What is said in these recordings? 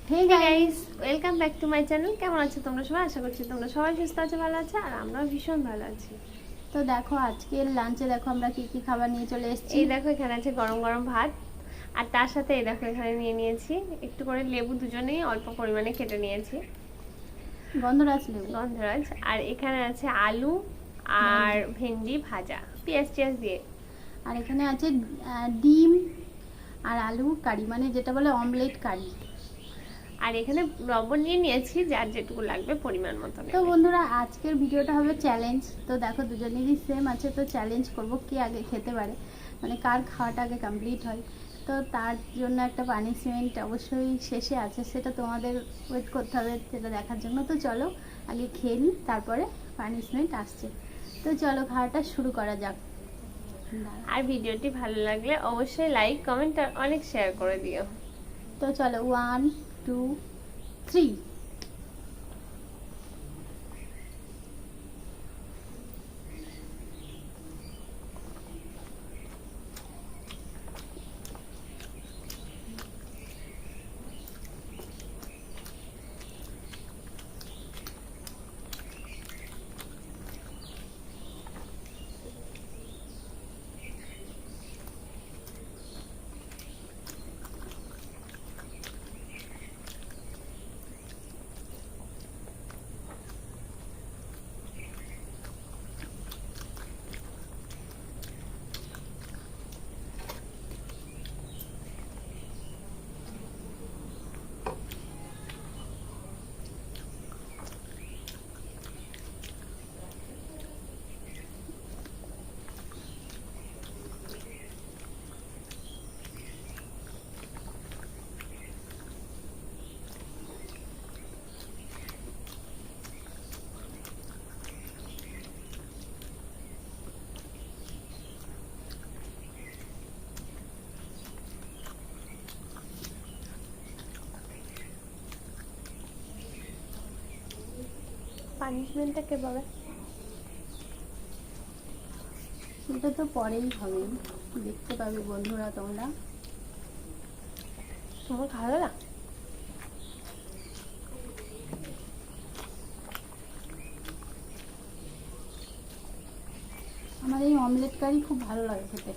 Hey guys, welcome back to my channel. কেমন আছো তোমরা সবাই? আশা করছি তোমরা সবাই সুস্থ আছো, ভালো আছো, আর আমরাও ভীষণ ভালো আছি। তো দেখো আজকের লাঞ্চে দেখো আমরা কি কি খাবার নিয়ে চলে এসেছি। এই দেখো এখানে আছে গরম গরম ভাত, আর তার সাথে এই দেখো এখানে নিয়ে নিয়েছি একটু করে লেবু, দুজনেই অল্প পরিমাণে কেটে নিয়েছি, গন্ধরাজ লেবু। গন্ধরাজ। আর এখানে আছে আলু আর ভেন্ডি ভাজা, পেঁয়াজ টিয়াজ দিয়ে। আর এখানে আছে ডিম আর আলু কারি, মানে যেটা বলে অমলেট কারি। আর এখানে লবণ নিয়ে নিয়েছি, যার যেটুকু লাগবে পরিমাণ মতো তো নেবে। বন্ধুরা, আজকের ভিডিওটা হবে চ্যালেঞ্জ। তো দেখো দুজনেরই সেম আছে, তো চ্যালেঞ্জ করব কে আগে খেতে পারে, মানে কার খাওয়াটা আগে কমপ্লিট হয়। তো তার জন্য একটা পানিশমেন্ট অবশ্যই শেষে আছে, সেটা তোমাদের ওয়েট করতে হবে সেটা দেখার জন্য। তো চলো আগে খেয়ে নিই, তারপরে পানিশমেন্ট আসছে। তো চলো খাওয়াটা শুরু করা যাক। আর ভিডিওটি ভালো লাগলে অবশ্যই লাইক, কমেন্ট আর অনেক শেয়ার করে দিও। তো চলো 1 2 3। পানিশমেন্টটা কে পাবে? এটা তো পরেই হবে, দেখতে পাবে বন্ধুরা তোমরা। তোমার ভালো না? আমার এই অমলেট কারি খুব ভালো লাগে খেতে।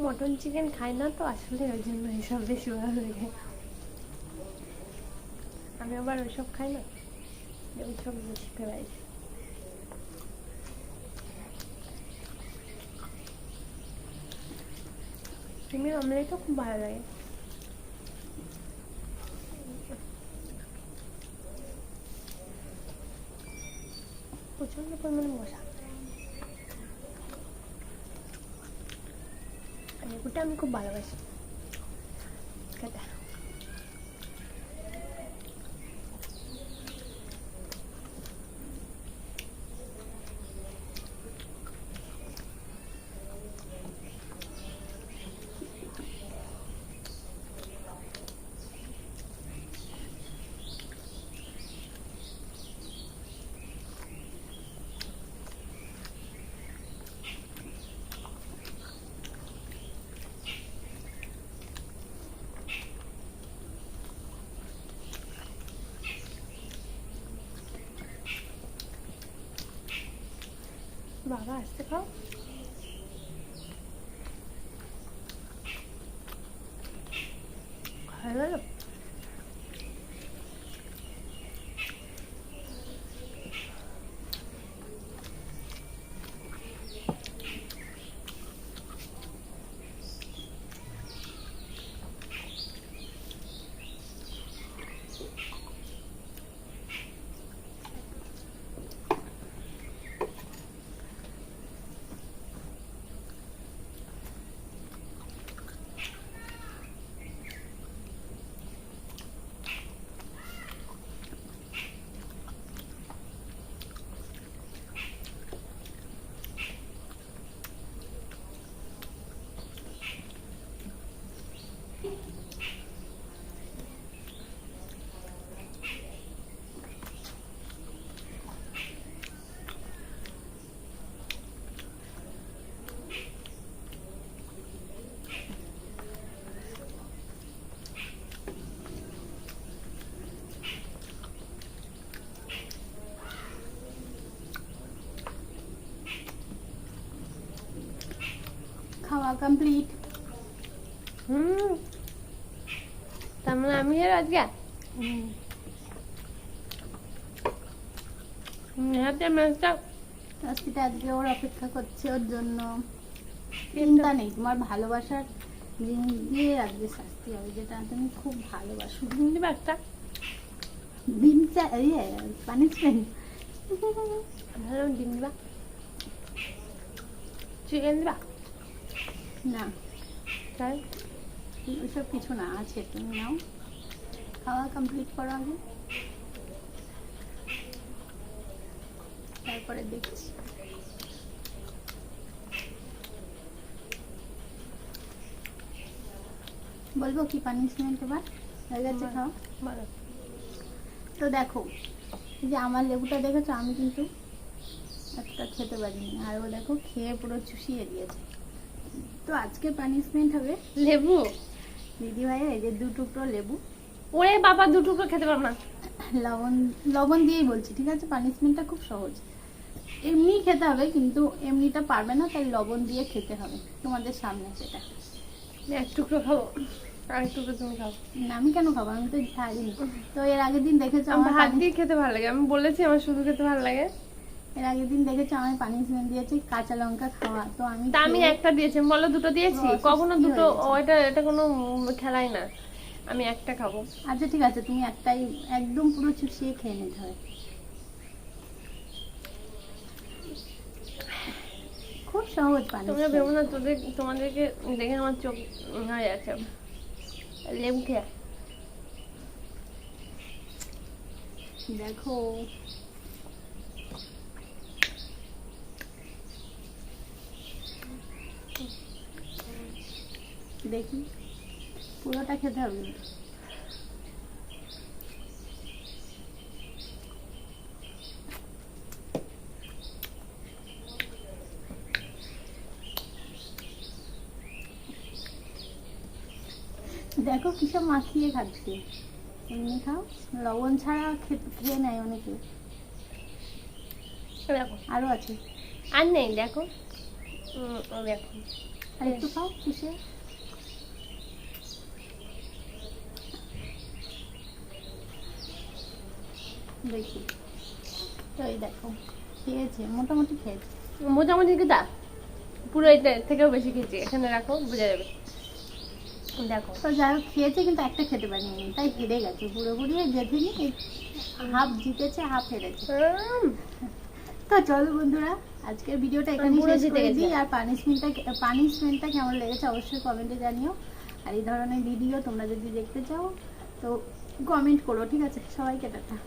মটন চিকেন খাই না তো আসলে, ওই জন্য এসব বেশি ভালো লাগে। আমি আবার ওইসব খাই না, ওইসব বেশি ফেভারিট। ডিমের অমলেটও খুব ভালো লাগে। প্রচন্ড পরিমাণে মশা, লেবুটা আমি খুব ভালোবাসি খেতে। বাবা আসতে খাও। ভালো গেল। খাওয়া কমপ্লিট। তার মানে আমি আর আজকে হাতে মাছটা শাস্তিটা আজকে ওর অপেক্ষা করছে, ওর জন্য চিন্তা নেই, তোমার ভালোবাসার জিনিস দিয়ে আজকে শাস্তি হবে, যেটা তুমি খুব ভালোবাসো। দিবা একটা ডিম পানিশমেন্ট। ভালো ডিম দিবা, চিকেন দিবা না তাই ওইসব কিছু না, আছে তুমি নাও, খাওয়া কমপ্লিট করো আগে, তারপরে দেখছি। বলবো কি পানিশমেন্ট এবার হয়ে গেছে খাওয়া? ভালো। তো দেখো, এই যে আমার লেবুটা দেখেছো, আমি কিন্তু একটা খেতে পারিনি, আর ও দেখো খেয়ে পুরো চুষিয়ে দিয়েছে। তো আজকে পানিশমেন্ট হবে লেবু, দিদি ভাইয়ের এই যে 2 টুকরো লেবু, ওরে বাবা 2 টুকরো খেতে পারবো না। লবণ লবণ দিয়েই বলছি, ঠিক আছে? পানিশমেন্টটা খুব সহজ, এমনি খেতে হবে, কিন্তু এমনিটা পারবে না, তাই লবণ দিয়ে খেতে হবে তোমাদের সামনে সেটা। আমি 1 টুকরো খাবো, আর 1 টুকরো তুমি খাও। না, আমি কেন খাবো, আমি তো ছাড়িনি। তো এর আগের দিন দেখেছো আমার আমার ভাত দিয়ে খেতে ভালো লাগে, আমি বলেছি আমার শুধু খেতে ভালো লাগে। এর আগের দিন দেখেছো আমার পানিশমেন্ট দিয়েছে কাঁচা লঙ্কা খাওয়া, তো আমি তা আমি খেয়ে- একটা দিয়েছি, বলো 2টো দিয়েছি? অসুস্থ কখনো হয়ে 2টো, গেছে। এটা কোনো খেলাই না, আমি একটা খাবো। আচ্ছা ঠিক আছে, তুমি একটাই একদম পুরো চুষিয়ে খেয়ে নিতে হবে, খুব সহজ তোমরা পানিশমেন্ট। ভেবো না তোমাদেরকে দেখে আমার চোখ হয়ে যাচ্ছে লেবু খেয়ে। দেখো দেখি, পুরোটা খেতে হবে কিন্তু। দেখো কিসব মাখিয়ে খাচ্ছে, এমনি খাও, লবণ ছাড়া খেয়ে নেয় অনেকে, দেখো আরো আছে, আর নেই, দেখো ও দেখো আর একটু খাও কিসে। দেখি, তো এই দেখো খেয়েছে, মোটামুটি খেয়েছে। মোটামুটি কিটা পুরো এটা থেকেও বেশি খেয়েছি, এখানে রাখো বোঝা যাবে। দেখো তো যাই হোক খেয়েছে, কিন্তু একটা খেতে পারিনি, তাই হেরে গেছে পুরোপুরি, জেতেনি, হাফ জিতেছে হাফ হেরেছে। তো চলো বন্ধুরা, আজকের ভিডিওটা এখানে পুরো শেষ জিতে করে দিই, গেছে। আর পানিশমেন্টটা কেমন লেগেছে অবশ্যই কমেন্টে জানিও, আর এই ধরনের ভিডিও তোমরা যদি দেখতে চাও তো কমেন্ট করো, ঠিক আছে? সবাইকে টাটা।